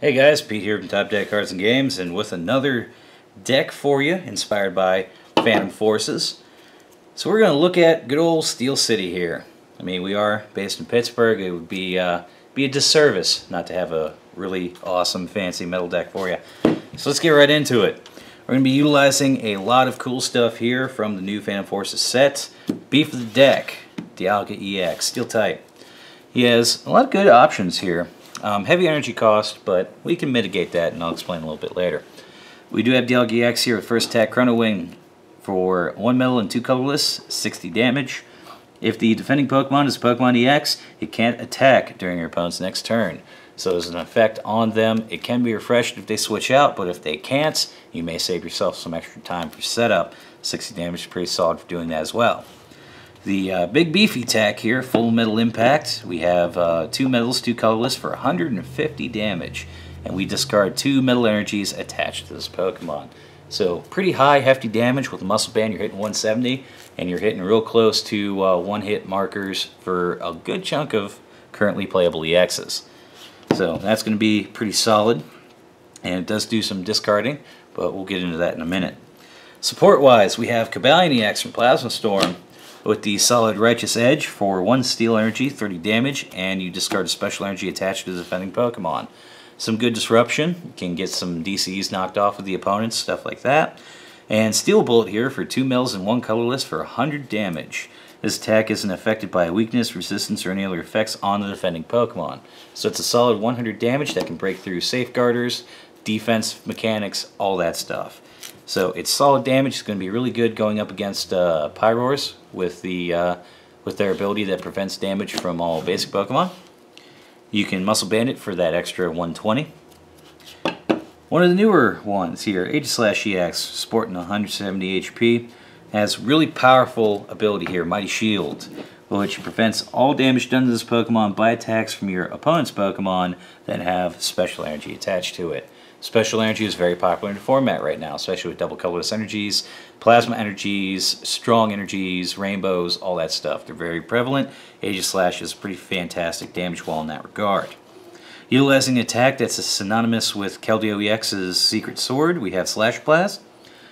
Hey guys, Pete here from Top Deck Cards and Games, and with another deck for you, inspired by Phantom Forces. So we're going to look at good old Steel City here. I mean, we are based in Pittsburgh. It would be a disservice not to have a really awesome, fancy metal deck for you. So let's get right into it. We're going to be utilizing a lot of cool stuff here from the new Phantom Forces set. Beef of the deck, Dialga EX, Steel type. He has a lot of good options here. Heavy energy cost, but we can mitigate that, and I'll explain a little bit later. We do have Dialga EX here with first attack Chrono Wing for 1 metal and 2 colorless, 60 damage. If the defending Pokemon is Pokemon EX, it can't attack during your opponent's next turn. So there's an effect on them. It can be refreshed if they switch out, but if they can't, you may save yourself some extra time for setup. 60 damage is pretty solid for doing that as well. The big beefy attack here, full metal impact. We have 2 metals, 2 colorless for 150 damage. And we discard 2 metal energies attached to this Pokemon. So pretty high, hefty damage with a muscle band. You're hitting 170, and you're hitting real close to one-hit markers for a good chunk of currently playable EXs. So that's going to be pretty solid. And it does do some discarding, but we'll get into that in a minute. Support-wise, we have Cobalion EX from Plasma Storm with the solid Righteous Edge for 1 steel energy, 30 damage, and you discard a special energy attached to the defending Pokemon. Some good disruption. You can get some DCs knocked off of the opponents, stuff like that. And Steel Bullet here for 2 metals and 1 colorless for 100 damage. This attack isn't affected by weakness, resistance, or any other effects on the defending Pokemon. So it's a solid 100 damage that can break through safeguarders, defense mechanics, all that stuff. So it's solid damage. It's going to be really good going up against Pyroars with their ability that prevents damage from all basic Pokemon. You can Muscle Bandit for that extra 120. One of the newer ones here, Aegislash EX, sporting 170 HP, has really powerful ability here, Mighty Shield, which prevents all damage done to this Pokemon by attacks from your opponent's Pokemon that have special energy attached to it. Special energy is very popular in the format right now, especially with double colorless energies, plasma energies, strong energies, rainbows, all that stuff. They're very prevalent. Aegislash is pretty fantastic damage wall in that regard. Utilizing an attack that's synonymous with Keldeo EX's Secret Sword, we have Slash Blast.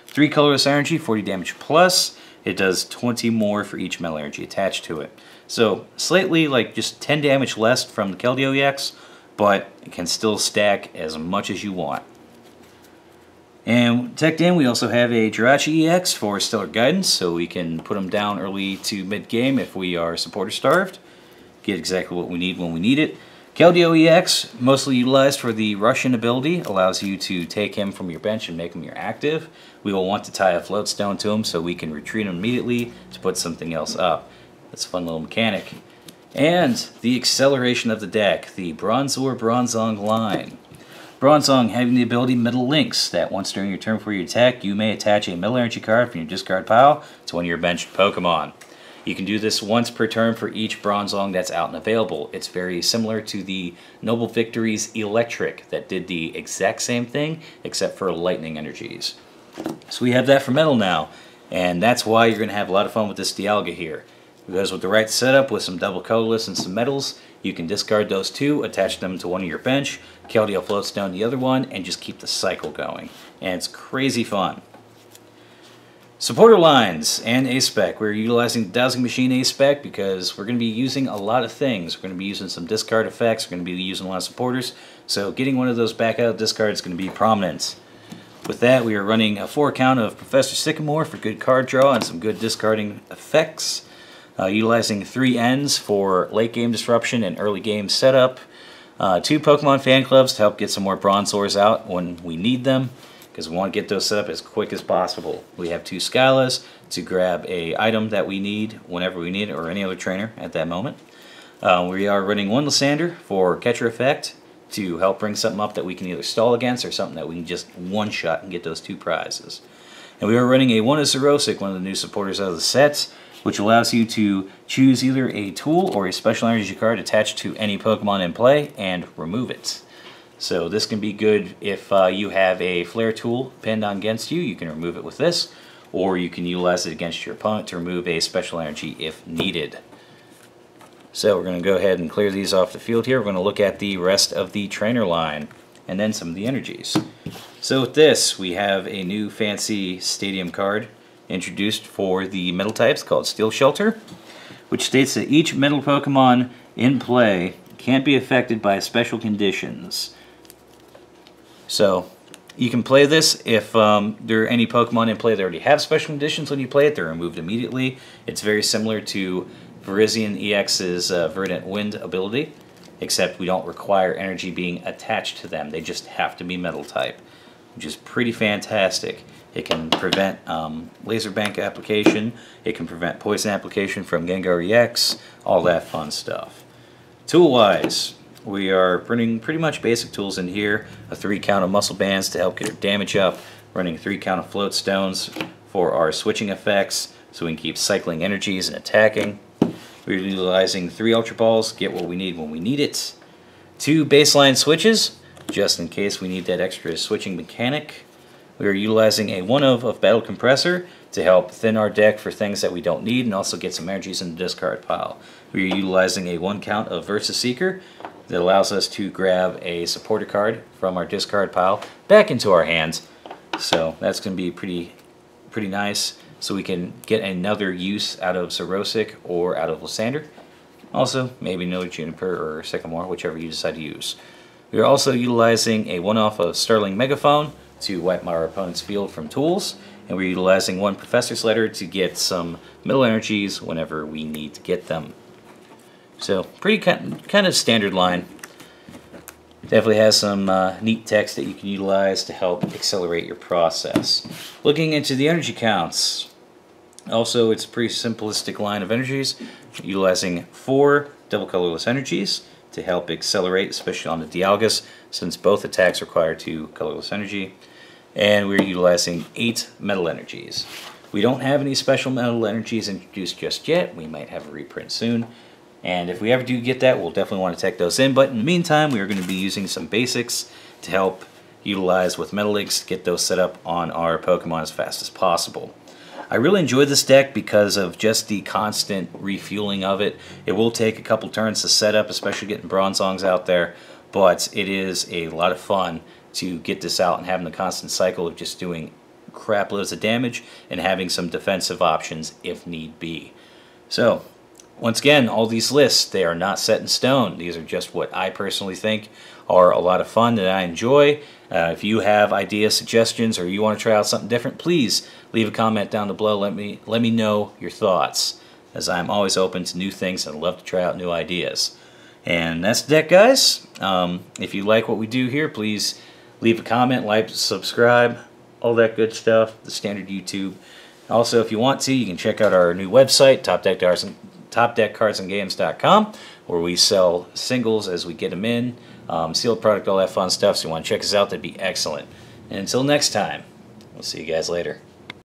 3 colorless energy, 40 damage plus. It does 20 more for each metal energy attached to it. So slightly like just 10 damage less from the Keldeo EX, but it can still stack as much as you want. And teched in, we also have a Jirachi EX for Stellar Guidance, so we can put them down early to mid-game if we are supporter starved. Get exactly what we need when we need it. Keldeo EX, mostly utilized for the Russian ability, allows you to take him from your bench and make him your active. We will want to tie a float stone to him so we can retreat him immediately to put something else up. That's a fun little mechanic. And the acceleration of the deck, the Bronzor Bronzong line. Bronzong having the ability Metal Links, that once during your turn before you attack, you may attach a Metal Energy card from your discard pile to one of your benched Pokemon. You can do this once per turn for each Bronzong that's out and available. It's very similar to the Noble Victories Electric that did the exact same thing except for lightning energies. So we have that for Metal now, and that's why you're going to have a lot of fun with this Dialga here. Because with the right setup, with some double colorless and some metals, you can discard those 2, attach them to one of your bench, Keldeo Floatstone the other one, and just keep the cycle going. And it's crazy fun. Supporter lines and A-Spec. We're utilizing the Dowsing Machine A-Spec because we're going to be using a lot of things. We're going to be using some discard effects, we're going to be using a lot of supporters, so getting one of those back out discards is going to be prominent. With that, we are running a 4 count of Professor Sycamore for good card draw and some good discarding effects. Utilizing 3 ends for late game disruption and early game setup. 2 Pokemon fan clubs to help get some more Bronzors out when we need them, because we want to get those set up as quick as possible. We have 2 Skylas to grab a item that we need whenever we need it, or any other trainer at that moment. We are running 1 Lysander for catcher effect to help bring something up that we can either stall against or something that we can just one-shot and get those 2 prizes. And we are running a 1 Xerosic, one of the new supporters out of the sets, which allows you to choose either a tool or a special energy card attached to any Pokemon in play and remove it. So this can be good if you have a Flare tool pinned on against you. You can remove it with this, or you can utilize it against your opponent to remove a special energy if needed. So we're going to go ahead and clear these off the field here. We're going to look at the rest of the trainer line. and then some of the energies. So with this, we have a new fancy stadium card introduced for the metal types called Steel Shelter, which states that each metal Pokemon in play can't be affected by special conditions. So you can play this if there are any Pokemon in play that already have special conditions. When you play it, they're removed immediately. It's very similar to Virizion EX's Verdant Wind ability, except we don't require energy being attached to them. They just have to be metal type, which is pretty fantastic. It can prevent laser bank application, it can prevent poison application from Gengar EX, all that fun stuff. Tool-wise, we are putting pretty much basic tools in here. A 3 count of muscle bands to help get our damage up, running 3 count of float stones for our switching effects, so we can keep cycling energies and attacking. We're utilizing 3 Ultra Balls, get what we need when we need it. 2 baseline switches, just in case we need that extra switching mechanic. We are utilizing a 1 of Battle Compressor to help thin our deck for things that we don't need and also get some energies in the discard pile. We are utilizing a 1 count of Versus Seeker that allows us to grab a supporter card from our discard pile back into our hands. So that's going to be pretty nice, so we can get another use out of Xerosic or out of Lysander. Also, maybe another Juniper or Sycamore, whichever you decide to use. We are also utilizing a 1-off of Sterling Megaphone to wipe our opponent's field from tools, and we're utilizing 1 Professor's Letter to get some middle energies whenever we need to get them. So, pretty kind of standard line. Definitely has some neat text that you can utilize to help accelerate your process. Looking into the energy counts, also it's a pretty simplistic line of energies, utilizing 4 double colorless energies to help accelerate, especially on the Dialgas, since both attacks require 2 colorless energy. And we're utilizing 8 metal energies. We don't have any special metal energies introduced just yet. We might have a reprint soon. And if we ever do get that, we'll definitely want to tech those in. But in the meantime, we are going to be using some basics to help utilize with Metaligs to get those set up on our Pokemon as fast as possible. I really enjoy this deck because of just the constant refueling of it. It will take a couple turns to set up, especially getting Bronzongs out there, but it is a lot of fun to get this out and having the constant cycle of just doing crap loads of damage and having some defensive options if need be. So, once again, all these lists, they are not set in stone. These are just what I personally think are a lot of fun that I enjoy. If you have ideas, suggestions, or you want to try out something different, please leave a comment down below. Let me know your thoughts, as I'm always open to new things and love to try out new ideas. And that's the deck, guys. If you like what we do here, please leave a comment, like, subscribe, all that good stuff, the standard YouTube. Also, if you want to, you can check out our new website, TopDeckCardsAndGames.com, where we sell singles as we get them in, sealed product, all that fun stuff. So if you want to check us out, that'd be excellent. And until next time, we'll see you guys later.